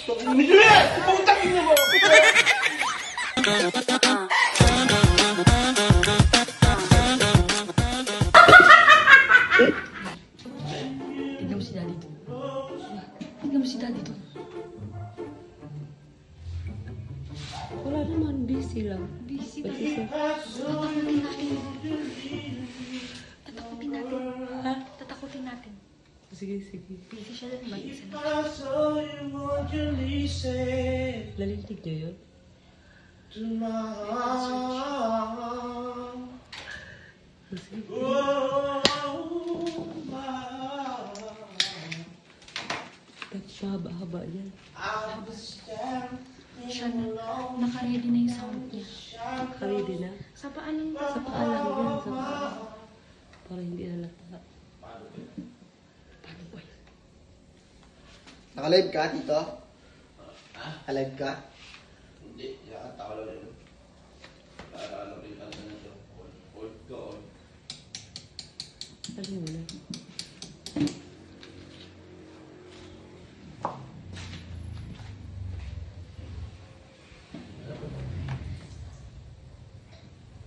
Putang ina mo! Tignan mo si Daddy doon. Tignan mo si Daddy doon. Wala naman, busy lang. Busy ba? Pagsisip. Tatakutin natin. Tatakutin natin. Ha? Tatakutin natin. Sige, sige. Busy siya doon. Mag-isa na. Nalilig niyo yun? Sige. Haba-haba yan. Siya na. Naka-ready na yung sound niya. Ready na? Sa paa lang. Sa paa lang yan, sa paa. Para hindi halata. Paano ba yan? Naka-live ka, Tito? Naka-live ka? Hindi, yakata ko lang yun. Para ano rin ang ano to. Hold ko, hold. Ano na?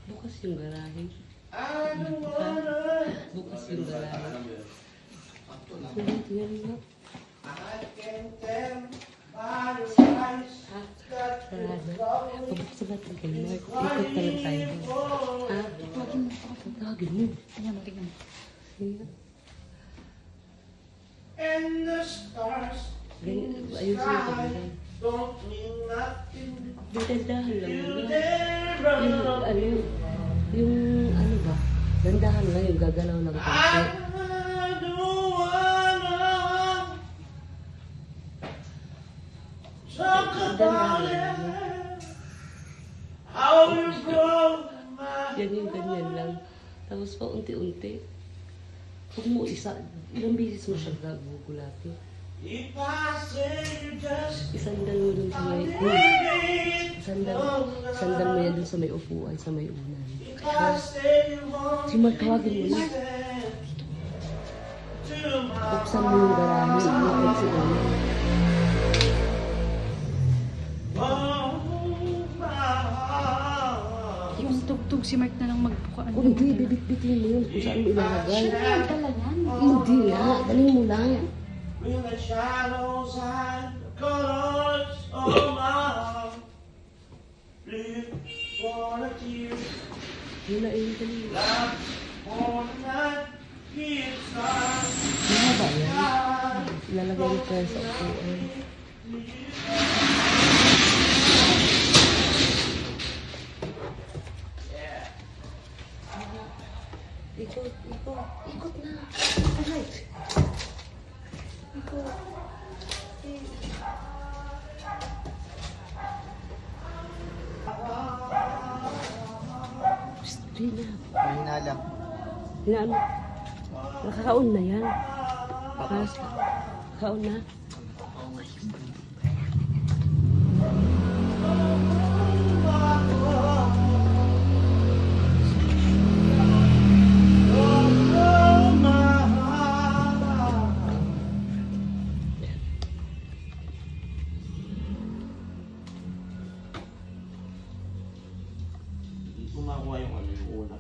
Bukas yung garahe. Bukas yung garahe. Ulit yan nga. Sarado. Pabuksan natin kayo. Ikot na lang tayo. Ha? Tawagin mo. Tawagin mo. Tignan mo, tignan mo. Sige. And the stars Ganyan. Ayusin mo pag-ganyan. don't mean nothing. Dandahan lang You muna. never Yung ano, yung ano ba? Dandahan lang yung gagalaw ng konti. I don't wanna talk about it. How you broke my Yan yung ganyan lang. Tapos pa unti-unti. Huwag mo ilang bisis mo siya gagugulati. if I say you just Isandal mo dun sa may Sandal mo yan dun sa may upuan, sa may unan. if I say you want Si Mark, tawagin mo na. to my Buksan mo yung garahe. Ikot si Una. Yung tugtog si Mark na lang magbukaan. Oh, hindi, bibit-bitin mo yun kung saan mo ilalagay. Siya pala yan. Hindi nga, galing mo lang. When the shadows hide the colors of my heart, live for a tear, Yun na yun, galing. love for the night, keeps us Mahaba yan. Ilalagay mo tayo sa upuan. Ikot, ikot. Ikot na. Alright. Ikot. Psst, di na. Mahina lang. Hinaan mo. Nakakaon na yan. Kaon na. Kumakuha yung ano yung una.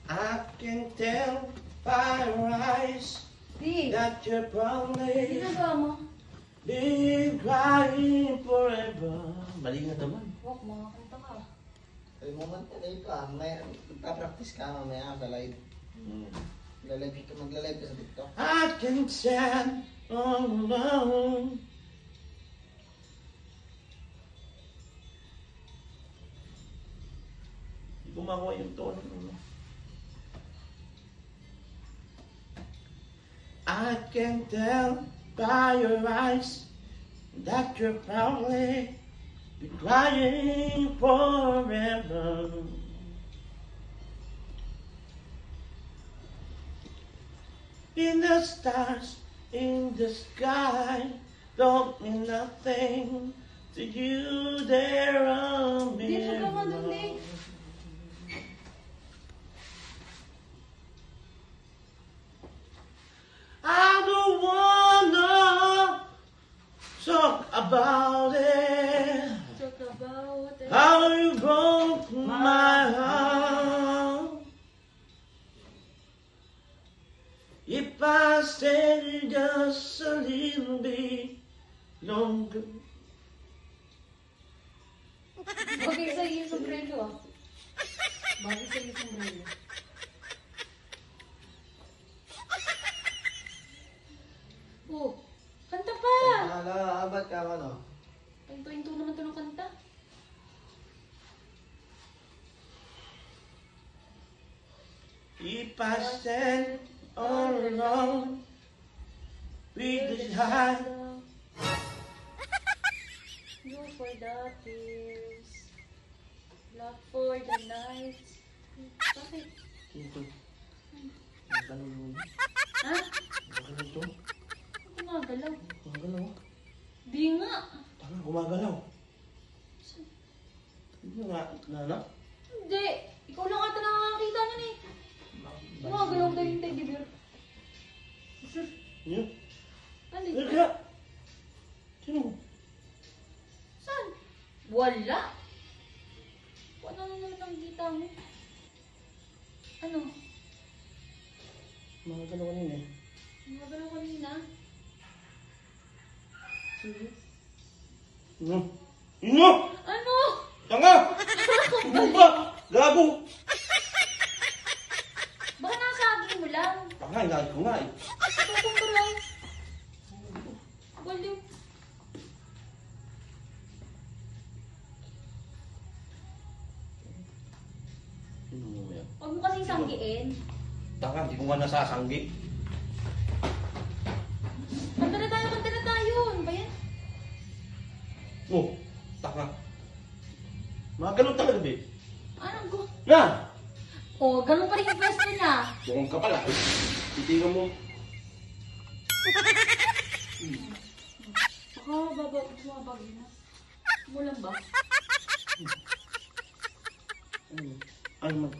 I can tell by your eyes Di. that you're probably Ginagawa mo? been crying forever. Mali nga naman. Huwag mo. Kanta ka. Ay mo man live ka. May practice ka mamaya sa live. Magla-live ka sa TikTok. I can stand all alone. Hindi ko makuha yung tono. I can tell by your eyes that you're probably be crying forever. In the stars in the sky don't mean nothing Did you dare on Hindi siya me? gama dun eh. I don't wanna talk about it. Talk about it. How you broke my heart. If I stayed just a little bit longer. Bagay sa iyo yung sombrero ah. Bagay sa iyo yung sombrero. Oh, kanta pa! Ba't ka ano? Pinto-into naman ito ng kanta. If I stand all alone with the heart. Blue for the tears, black for the nights. Bakit? Ito. Ganun mo. Ha? Ganun to. Gumagalaw. Gumagalaw. Di nga. Tama, gumagalaw. Hindi nga, nana? Hindi. Ikaw lang ata nakakakita niyan eh. Gumagalaw tayo yung teddy bear. Yun. Ano Ano yun? ka? Sino? Saan? Wala. Ano naman ang kita mo? Ano? Gumagalaw kanina eh. Gumagalaw kanina? Ano? Ino! Ano? Tanga! Ano ba? Gago! Baka nasabi mo lang. Tanga, inagit ko nga eh. Tutong ko lang. Baliw. Sino mo yan? Huwag mo kasing sanggiin. Tanga, hindi ko nga nasasanggi. Kanta na tayo, kanta na tayo. Ano ba yan? Oh, tanga. Mga ganun talaga, babe. Anong go? Na! Oh, ganun pa rin yung pwesto niya. Mukhang ka pala. Titingnan mo. Baka bumabagay na. Mulan ba? Ano man?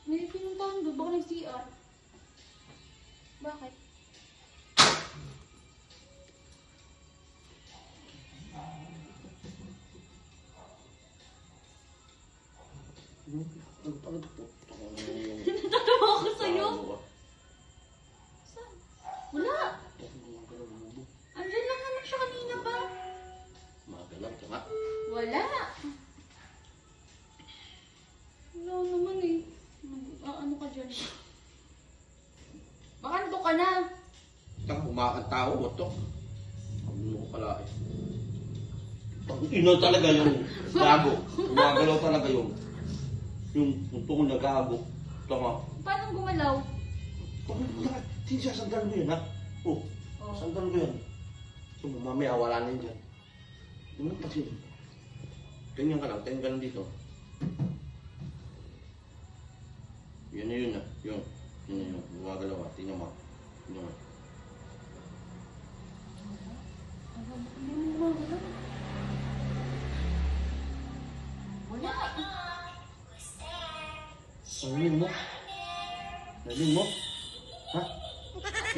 May pinuntahan doon. Baka nag-CR. Bakit? Natatawa ako sa'yo. Saan? Wala. Andyan lang naman siya kanina ba? Magalaw ka nga. Wala. Wala naman eh. Ano ka dyan? Baka nito ka na. Tanga, kumakang tao mo to. Ano ko pala eh. Ino talaga yung gago. Gumagalaw talaga yung punto ko na gago. Tama. Paano gumalaw? Sinasandal mo yun ha? Oh, Oh. sandal mo yan. So, mamaya wala na yun dyan. Yung nagpasin. Ganyan ka lang, tingin ka lang dito. Yun na yun na. Yun. Yun na yun. Gumagalaw ha. Tingnan mo. Tingnan mo. Wala. Narinig mo? Narinig mo? Ha?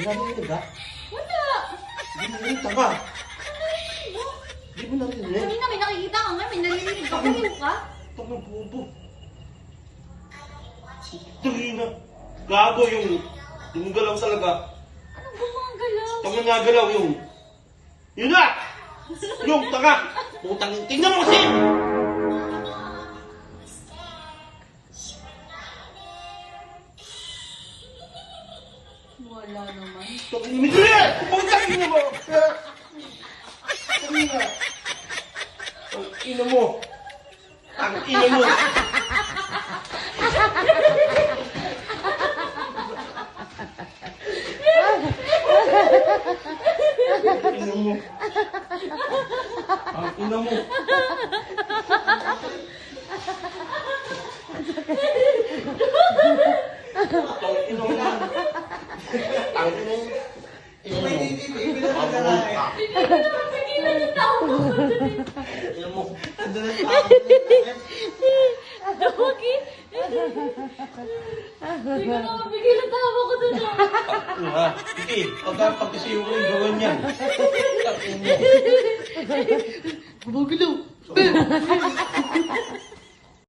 Narinig ka? Wala. Hindi mo narinig ka. Hindi mo narinig. Kanina may nakikita ka nga, may narinig ka. Baliw ka? Tangang bobo. Tangina. Gago yung galaw talaga. Anong gumagalaw? Tanga nga galaw yung... Yun na! Yung tanga! Putang, tingnan mo kasi! Wala naman. Tangina, Miguel! Putang ina mo! Tangina! Ang ina mo! Ang ina mo! Ang ina mo! Ang ina mo! Ang ina mo! Ang ina mo! May DTV na lang. Mabulol ka! Hindi naman kanina yung tao mo. Ina mo! doon ang tao. Doggy! Hindi ko na mabigil ang tawa ko doon. Ha? Sige, pag kasi yung gawin yan. Buglo.